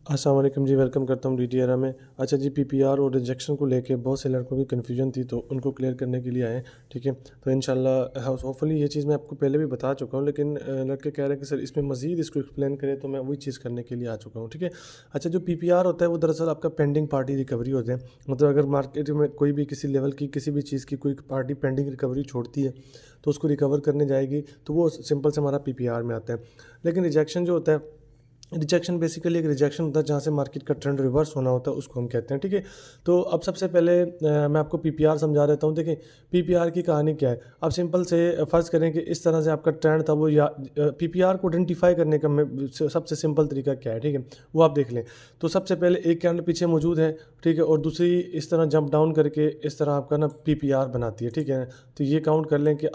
अस्सलाम वालेकुम जी, वेलकम करता हूँ डीटीआर में। अच्छा जी, पीपीआर और रिजेक्शन को लेके बहुत से लड़कों की कन्फ्यूजन थी, तो उनको क्लियर करने के लिए आए हैं। ठीक है, तो इंशाल्लाह होपफुली ये चीज़ मैं आपको पहले भी बता चुका हूँ, लेकिन लड़के कह रहे हैं कि सर इसमें मज़ीद इसको एक्सप्लेन करें, तो मैं वही चीज़ करने के लिए आ चुका हूँ। ठीक है, अच्छा, जो पीपीआर होता है वो दरअसल आपका पेंडिंग पार्टी रिकवरी होता है। मतलब अगर मार्केट में कोई भी किसी लेवल की किसी भी चीज़ की कोई पार्टी पेंडिंग रिकवरी छोड़ती है, तो उसको रिकवर करने जाएगी, तो वो सिंपल से हमारा पीपीआर में आता है। लेकिन रिजेक्शन जो होता है, रिजेक्शन बेसिकली एक रिजेक्शन होता है जहाँ से मार्केट का ट्रेंड रिवर्स होना होता है, उसको हम कहते हैं। ठीक है, तो अब सबसे पहले मैं आपको पीपीआर समझा देता हूँ। देखिए, पीपीआर की कहानी क्या है। अब सिंपल से फ़र्ज़ करें कि इस तरह से आपका ट्रेंड था वो, या पीपीआर को आइडेंटिफाई करने का सबसे सिंपल तरीका क्या है, ठीक है, वो आप देख लें। तो सबसे पहले एक कैंडल पीछे मौजूद है, ठीक है, और दूसरी इस तरह जंप डाउन करके इस तरह आपका ना पीपीआर बनाती है। ठीक है, तो ये काउंट कर लें कि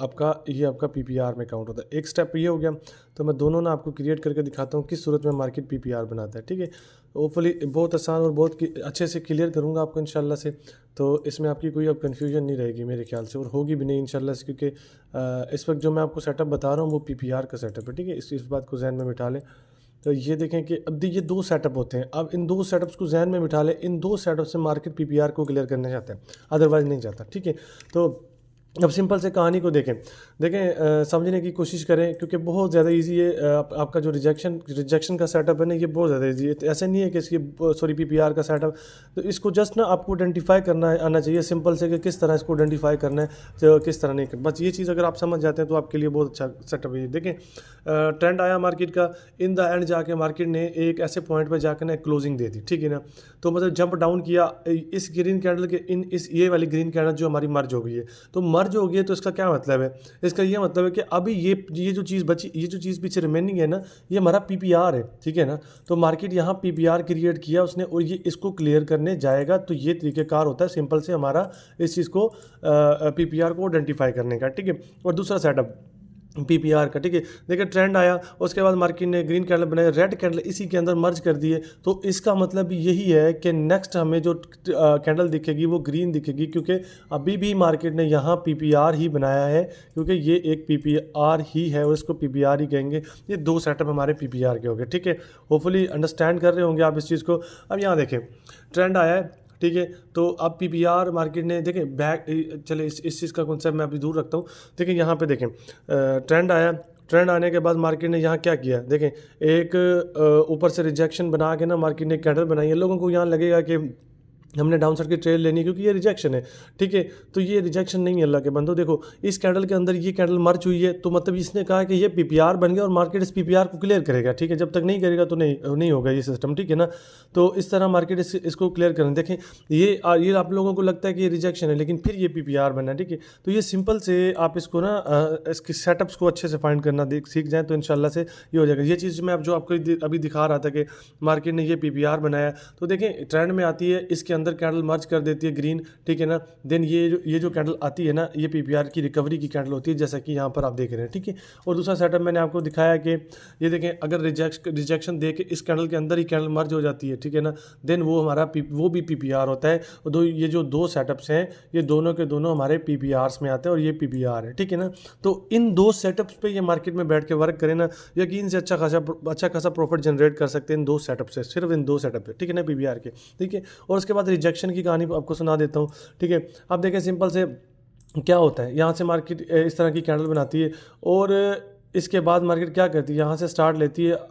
ये आपका पीपीआर में काउंट होता है। एक स्टेप ये हो गया। तो मैं दोनों ना आपको क्रिएट करके दिखाता हूँ किस सूरत में मार्केट पीपीआर बनाता है। ठीक है, होपफुली बहुत आसान और बहुत अच्छे से क्लियर करूँगा आपको इंशाल्लाह से। तो इसमें आपकी कोई अब कन्फ्यूजन नहीं रहेगी मेरे ख्याल से, और होगी भी नहीं इंशाल्लाह से, क्योंकि इस वक्त जो मैं आपको सेटअप बता रहा हूँ वो पीपीआर का सेटअप है। ठीक है, इस बात को जहन में बिठा लें। तो ये देखें कि अब ये दो सेटअप होते हैं। अब इन दो सेटअप्स को जहन में बिठा लें। इन दो सेटअप से मार्केट पीपीआर को क्लियर करना चाहते हैं, अदरवाइज नहीं चाहता। ठीक है, तो अब सिंपल से कहानी को देखें। समझने की कोशिश करें, क्योंकि बहुत ज़्यादा इजी है। आपका जो रिजेक्शन का सेटअप है ना, ये बहुत ज़्यादा इजी है। तो ऐसा नहीं है कि इसकी सॉरी पीपीआर का सेटअप, तो इसको जस्ट ना आपको आइडेंटिफाई करना आना चाहिए सिंपल से, कि किस तरह इसको आइडेंटिफाई करना है, तो किस तरह नहीं करना। बस ये चीज़ अगर आप समझ जाते हैं तो आपके लिए बहुत अच्छा सेटअप है। देखें, ट्रेंड आया मार्केट का, इन द एंड जाके मार्केट ने एक ऐसे पॉइंट पर जाकर ना क्लोजिंग दे दी। ठीक है ना, तो मतलब जंप डाउन किया इस ग्रीन कैंडल के, इस ये वाली ग्रीन कैंडल जो हमारी मर्ज हो गई है, तो मर्ज हो गई है, तो इसका क्या मतलब है। इसका ये मतलब है कि अभी ये जो चीज़ बची, ये जो चीज़ पीछे रिमेनिंग है ना, ये हमारा पीपीआर है। ठीक है ना, तो मार्केट यहाँ पीपीआर क्रिएट किया उसने, और ये इसको क्लियर करने जाएगा। तो ये तरीक़ेकार होता है सिंपल से हमारा इस चीज़ को पीपीआर को आइडेंटिफाई करने का। ठीक है, और दूसरा सेटअप पीपीआर का। ठीक है, देखिए ट्रेंड आया, उसके बाद मार्केट ने ग्रीन कैंडल बनाई, रेड कैंडल इसी के अंदर मर्ज कर दिए। तो इसका मतलब यही है कि नेक्स्ट हमें जो कैंडल दिखेगी वो ग्रीन दिखेगी, क्योंकि अभी भी मार्केट ने यहाँ पीपीआर ही बनाया है, क्योंकि ये एक पीपीआर ही है और इसको पीपीआर ही कहेंगे। ये दो सेटअप हमारे पीपीआर के हो गए। ठीक है, होपफुली अंडरस्टैंड कर रहे होंगे आप इस चीज़ को। अब यहाँ देखें, ट्रेंड आया है, ठीक है, तो अब पीपीआर मार्केट ने देखें बैक, चले इस चीज़ का कॉन्सेप्ट मैं अभी दूर रखता हूँ। देखिए यहाँ पे देखें, ट्रेंड आया, ट्रेंड आने के बाद मार्केट ने यहाँ क्या किया, देखें एक ऊपर से रिजेक्शन बना के ना मार्केट ने कैंडल बनाई है। लोगों को यहाँ लगेगा कि हमने डाउन साइड की ट्रेड लेनी है, क्योंकि ये रिजेक्शन है। ठीक है, तो ये रिजेक्शन नहीं है अल्लाह के बंदो। देखो, इस कैंडल के अंदर ये कैंडल मर्ज हुई है, तो मतलब इसने कहा कि ये पीपीआर बन गया और मार्केट इस पीपीआर को क्लियर करेगा। ठीक है, जब तक नहीं करेगा तो नहीं होगा ये सिस्टम। ठीक है ना, तो इस तरह मार्केट इसको क्लियर करें। देखें, ये आप लोगों को लगता है कि ये रिजेक्शन है, लेकिन फिर ये पीपीआर बना है। ठीक है, तो ये सिंपल से आप इसको ना इसके सेटअप्स को अच्छे से फाइंड करना सीख जाएँ, तो इंशाल्लाह से ये हो जाएगा। ये चीज़ मैं जो आपको अभी दिखा रहा था कि मार्केट ने ये पीपीआर बनाया, तो देखें ट्रेंड में आती है, इसके अंदर कैंडल मर्ज कर देती है ग्रीन। ठीक है ना, देन ये जो कैंडल आती है ना, ये पीपीआर की रिकवरी की कैंडल होती है, जैसा कि यहाँ पर आप देख रहे हैं। ठीक है, और दूसरा सेटअप मैंने आपको दिखाया कि ये देखें, अगर रिजेक्शन दे के इस कैंडल के अंदर ही कैंडल मर्ज हो जाती है, ठीक है ना, देन वो हमारा वो भी पीपीआर होता है। और ये जो दो सेटअप्स हैं, ये दोनों के दोनों हमारे पीपीआर्स में आते हैं, और ये पीपीआर है। ठीक है ना, तो इन दो सेटअप्स पे ये मार्केट में बैठ के वर्क करें ना, यकीन से अच्छा खासा प्रॉफिट जनरेट कर सकते हैं इन दो सेटअप से, सिर्फ इन दो सेटअप पे। ठीक है ना, पीपीआर के। ठीक है, और उसके बाद रिजेक्शन की कहानी आपको सुना देता हूँ। ठीक है, अब देखें सिंपल से क्या होता है, यहाँ से मार्केट इस तरह की कैंडल बनाती है, और इसके बाद मार्केट क्या करती है, यहाँ से स्टार्ट लेती है,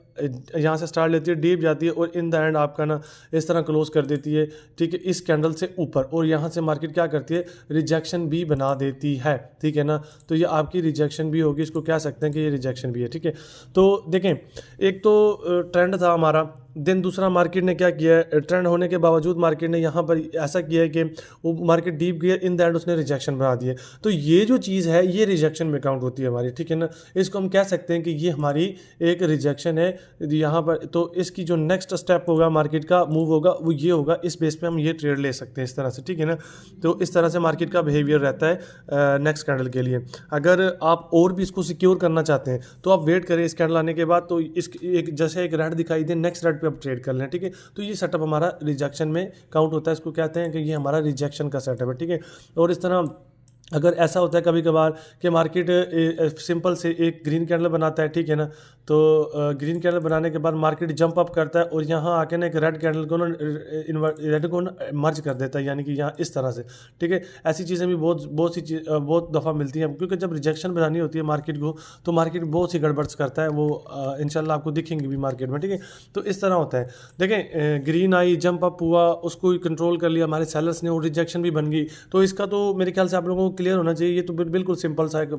डीप जाती है, और इन द एंड आपका ना इस तरह क्लोज कर देती है। ठीक है, इस कैंडल से ऊपर, और यहाँ से मार्केट क्या करती है, रिजेक्शन भी बना देती है। ठीक है ना, तो ये आपकी रिजेक्शन भी होगी, इसको कह सकते हैं कि ये रिजेक्शन भी है। ठीक है, तो देखें, एक तो ट्रेंड था हमारा, देन दूसरा मार्केट ने क्या किया है, ट्रेंड होने के बावजूद मार्केट ने यहाँ पर ऐसा किया है कि वो मार्केट डीप गया, इन द एंड उसने रिजेक्शन बना दिया। तो ये जो चीज़ है, ये रिजेक्शन में काउंट होती है हमारी। ठीक है ना, इसको हम कह सकते हैं कि ये हमारी एक रिजेक्शन है यहाँ पर। तो इसकी जो नेक्स्ट स्टेप होगा, मार्केट का मूव होगा, वो ये होगा, इस बेस पे हम ये ट्रेड ले सकते हैं इस तरह से। ठीक है ना, तो इस तरह से मार्केट का बिहेवियर रहता है नेक्स्ट कैंडल के लिए। अगर आप और भी इसको सिक्योर करना चाहते हैं, तो आप वेट करें इस कैंडल आने के बाद, तो इस एक जैसे एक रेड दिखाई दे, नेक्स्ट रेड पे आप ट्रेड कर लें। ठीक है, तो ये सेटअप हमारा रिजेक्शन में काउंट होता है, इसको कहते हैं कि ये हमारा रिजेक्शन का सेटअप है। ठीक है, और इस तरह अगर ऐसा होता है कभी कभार कि मार्केट सिंपल से एक ग्रीन कैंडल बनाता है, ठीक है ना, तो ग्रीन कैंडल बनाने के बाद मार्केट जंप अप करता है और यहाँ आके ना एक रेड कैंडल को ना रेड को ना मर्ज कर देता है, यानी कि यहाँ इस तरह से, ठीक है। ऐसी चीज़ें भी बहुत दफ़ा मिलती हैं, क्योंकि जब रिजेक्शन बनानी होती है मार्केट को तो मार्केट बहुत सी गड़बड़ करता है, वो इंशाल्लाह आपको दिखेंगे भी मार्केट में, ठीक है। तो इस तरह होता है। देखें, ग्रीन आई, जंप अप हुआ, उसको कंट्रोल कर लिया हमारे सेलर्स ने और रिजेक्शन भी बन गई। तो इसका तो मेरे ख्याल से आप लोगों को क्लियर होना चाहिए, ये तो बिल्कुल सिंपल सा एक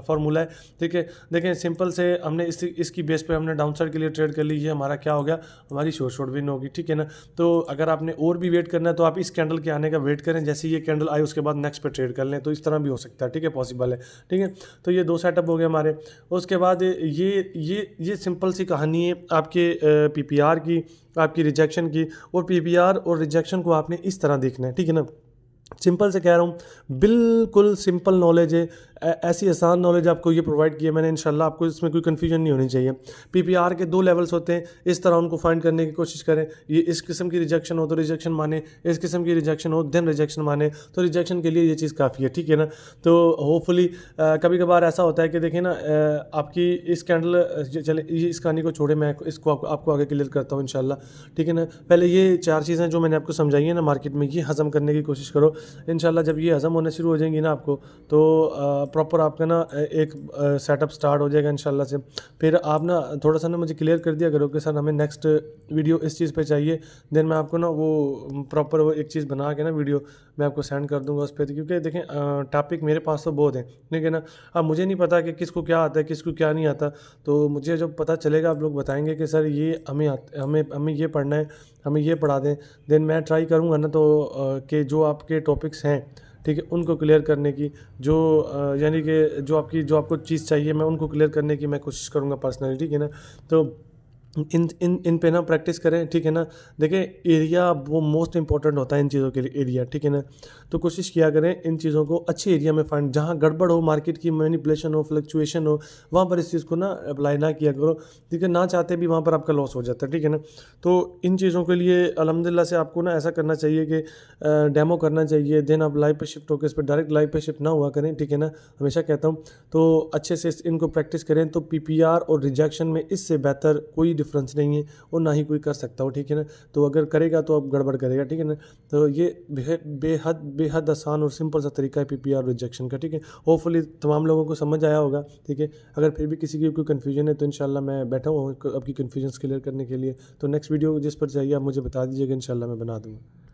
फार्मूला है, ठीक है। देखें, सिंपल से हमने इसकी बेस पे हमने डाउन साइड के लिए ट्रेड कर ली, ये हमारा क्या हो गया, हमारी शॉर्ट विन होगी, ठीक है ना। तो अगर आपने और भी वेट करना है तो आप इस कैंडल के आने का वेट करें, जैसे ये कैंडल आए उसके बाद नेक्स्ट पे ट्रेड कर लें, तो इस तरह भी हो सकता है, ठीक है, पॉसिबल है, ठीक है। तो ये 2 सेटअप हो गए हमारे। उसके बाद ये सिंपल सी कहानी है आपके पीपीआर की, आपकी रिजेक्शन की। और पीपीआर और रिजेक्शन को आपने इस तरह देखना है, ठीक है ना। सिंपल से कह रहा हूँ, बिल्कुल सिंपल नॉलेज है, ऐसी आसान नॉलेज आपको ये प्रोवाइड की है मैंने, इंशाल्लाह आपको इसमें कोई कन्फ्यूजन नहीं होनी चाहिए। पीपीआर के 2 लेवल्स होते हैं, इस तरह उनको फाइंड करने की कोशिश करें। ये इस किस्म की रिजेक्शन हो तो रिजेक्शन माने, इस किस्म की रिजेक्शन हो देन रिजेक्शन माने, तो रिजेक्शन के लिए ये चीज़ काफ़ी है, ठीक है ना। तो होपफुली कभी कभार ऐसा होता है कि देखें ना, आपकी इस कैंडल, चले ये इस कहानी को छोड़े, मैं इसको आपको आगे क्लियर करता हूँ इंशाल्लाह, ठीक है ना। पहले ये 4 चीज़ें जो मैंने आपको समझाई है ना मार्केट में, ये हज़म करने की कोशिश करो इंशाल्लाह। जब ये हज़म होने शुरू हो जाएंगी ना आपको, तो प्रॉपर आपका ना एक सेटअप स्टार्ट हो जाएगा इंशाल्लाह से। फिर आप ना थोड़ा सा ना मुझे क्लियर कर दिया करो कि सर हमें नेक्स्ट वीडियो इस चीज़ पे चाहिए, देन मैं आपको ना वो प्रॉपर वो एक चीज़ बना के ना वीडियो मैं आपको सेंड कर दूंगा उस पर, क्योंकि देखें टॉपिक मेरे पास तो बहुत है, ठीक है ना। अब मुझे नहीं पता कि किसको क्या आता है किसको क्या नहीं आता, तो मुझे जब पता चलेगा आप लोग बताएंगे कि सर ये हमें ये पढ़ना है, हमें ये पढ़ा दें, देन मैं ट्राई करूँगा ना तो कि जो आपके टॉपिक्स हैं, ठीक है, उनको क्लियर करने की, जो यानी कि जो आपको चीज़ चाहिए मैं उनको क्लियर करने की मैं कोशिश करूँगा पर्सनली, ठीक है ना। तो इन पे ना प्रैक्टिस करें, ठीक है ना। देखिए, एरिया वो मोस्ट इंपॉर्टेंट होता है इन चीज़ों के लिए, एरिया, ठीक है ना। तो कोशिश किया करें इन चीज़ों को अच्छे एरिया में फाइंड, जहाँ गड़बड़ हो, मार्केट की मैनिपुलेशन हो, फ्लक्चुएशन हो, वहाँ पर इस चीज़ को ना अप्लाई ना किया करो, ठीक है। ना चाहते भी वहाँ पर आपका लॉस हो जाता है, ठीक है ना। तो इन चीज़ों के लिए अल्हम्दुलिल्लाह से आपको ना ऐसा करना चाहिए कि डेमो करना चाहिए, देन आप लाइव पे शिफ्ट होकर इस पर डायरेक्ट लाइव पे शिफ्ट ना हुआ करें, ठीक है ना, हमेशा कहता हूँ। तो अच्छे से इनको प्रैक्टिस करें, तो पीपीआर और रिजेक्शन में इससे बेहतर कोई डिफरेंस नहीं है और ना ही कोई कर सकता हो, ठीक है ना। तो अगर करेगा तो अब गड़बड़ करेगा, ठीक है ना। तो ये बेहद आसान और सिंपल सा तरीका है पीपीआर रिजेक्शन का, ठीक है। होपफुली तमाम लोगों को समझ आया होगा, ठीक है। अगर फिर भी किसी की कोई कन्फ्यूजन है तो इंशाल्लाह मैं बैठा हूँ आपकी कन्फ्यूजन क्लियर करने के लिए। तो नेक्स्ट वीडियो जिस पर चाहिए आप मुझे बता दीजिएगा, इंशाल्लाह मैं बना दूँगा।